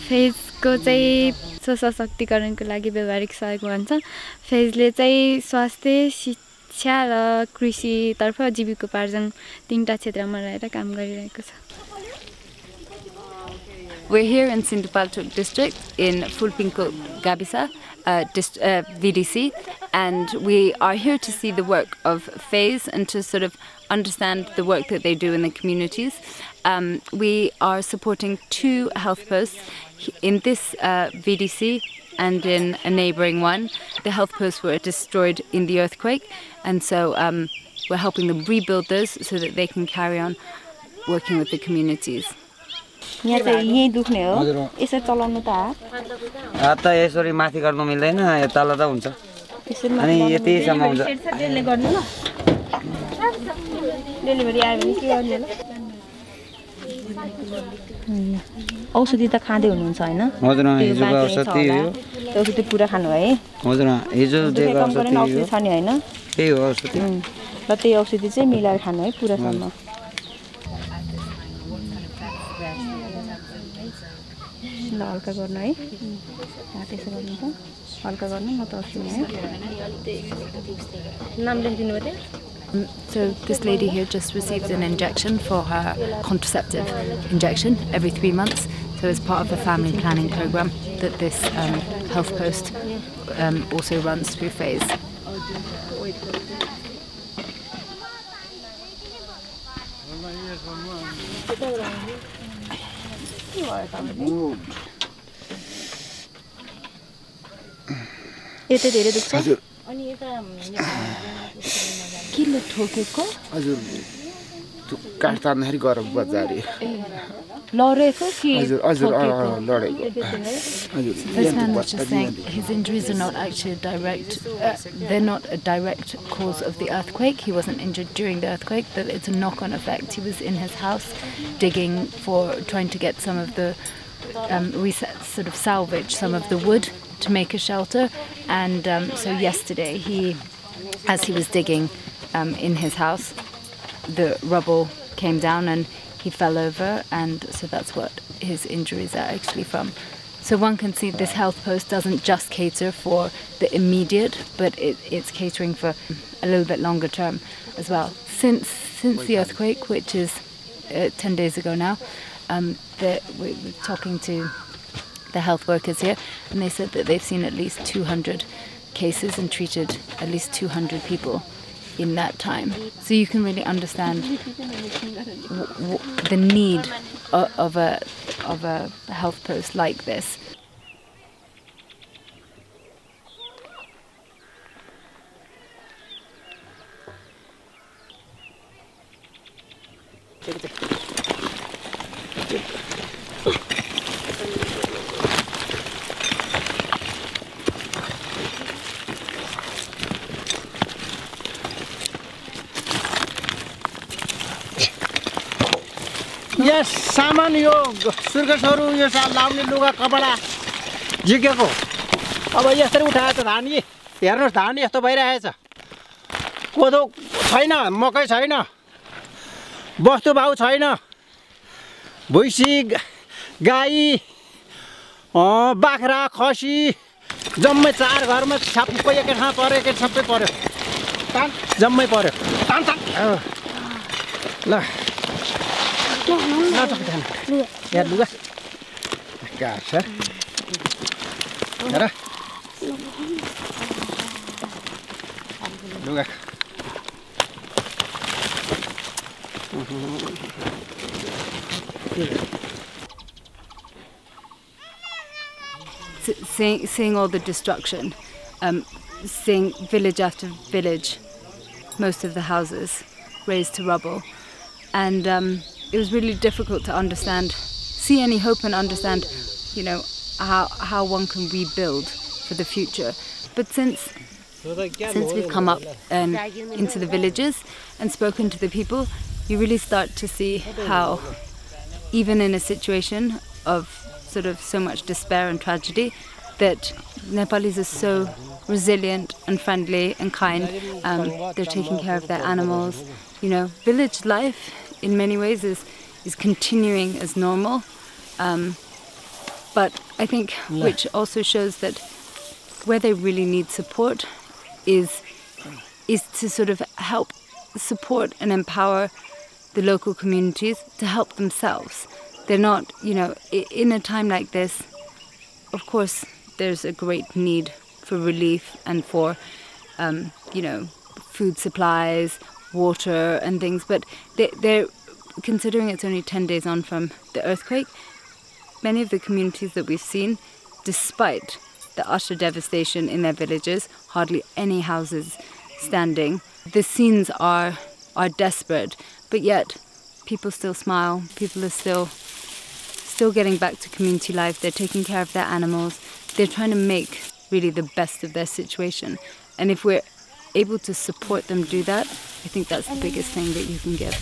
फेजको चाहिँ सशक्तिकरणको लागि व्यवहारिक सहयोग भन्छ। फेजले चाहिँ स्वास्थ्य, शिक्षा र कृषितर्फ जीविकोपार्जन तीनटा क्षेत्रमा रहेर काम गरिरहेको छ। We're here in Sindupalchok district in Fulpinko Gabisa VDC, and we are here to see the work of FAZE and to sort of understand the work that they do in the communities. We are supporting 2 health posts in this VDC and in a neighbouring one. The health posts were destroyed in the earthquake, and so we're helping them rebuild those so that they can carry on working with the communities. यहाँ चाहिँ यही दुख्ने हो यसरी चलाउनु त हात त यसरी माथि गर्नु मिल्दैन यो तल त हुन्छ अनि यति सम्म हुन्छ त्यसले गर्नु ल डेलिभरी आयो भने के गर्ने ल औषधि त खाँदै हुनुहुन्छ हैन हजुर हिजोको औषधि हो त्यो औषधि पुरा खानु है हजुर हिजो दिएको औषधि छ नि हैन त्यही हो औषधि र त्यही औषधि चाहिँ मिलाएर खानु है पुरासम्म ल हल्का गर्नु है त्यसो गर्नु त हल्का गर्नु म त अस्ति है नाम लेखिदिनु भयो So this lady here just received an injection for her contraceptive injection every 3 months. So as part of the family planning program that this health post also runs through FAZE. यति धेरै दुख्छ अनि यता किलो ठोकेको हजुर त्यो काट तान्दाखेरि गरम बजारे लडेको कि हजुर हजुर लडेको हजुर This man was just saying his injuries are not actually they're not a direct cause of the earthquake. He wasn't injured during the earthquake, but it's a knock-on effect. He was in his house digging trying to get some of the sort of salvage some of the wood to make a shelter, and so yesterday as he was digging in his house, the rubble came down and he fell over, and so that's what his injuries are actually from. So one can see this health post doesn't just cater for the immediate, but it's catering for a little bit longer term as well. Since the earthquake, which is 10 days ago now, we're talking to the health workers here, and they said that they've seen at least 200 cases and treated at least 200 people in that time. So you can really understand the need of a health post like this. Yes, सामान यो सुर्खेतहरु यो लाउने लुगा कपडा झिकेको अब यसरी उठाएर त धान हेर्नुस् धान यस्तो भइरहेछ कोदो छैन मकै छैन वस्तु भाउ छैन भुइसी गाई बाख्रा खसी जम्मै 4 घरमा सबै एकै ठाउँ पर्यो एकै सबै पर्यो तान जम्मै पर्यो तान तान ल Ya luga. Gacha. Era. Luga. Seeing all the destruction, seeing village after village, most of the houses razed to rubble, and it was really difficult to see any hope and understand, how one can rebuild for the future. But since we've come up into the villages and spoken to the people, you really start to see how, even in a situation of sort of so much despair and tragedy, that Nepalis are so resilient and friendly and kind. They're taking care of their animals. Village life in many ways is continuing as normal. But I think which also shows that where they really need support is to sort of help support and empower the local communities to help themselves. They're not, in a time like this, of course, there's a great need for relief and for, food supplies, water and things, but they're considering it's only 10 days on from the earthquake. Many of the communities that we've seen, despite the utter devastation in their villages, hardly any houses standing. The scenes are desperate, but yet people still smile. People are still getting back to community life. They're taking care of their animals. They're trying to make really the best of their situation. And if we're able to support them do that, I think that's the biggest thing that you can give.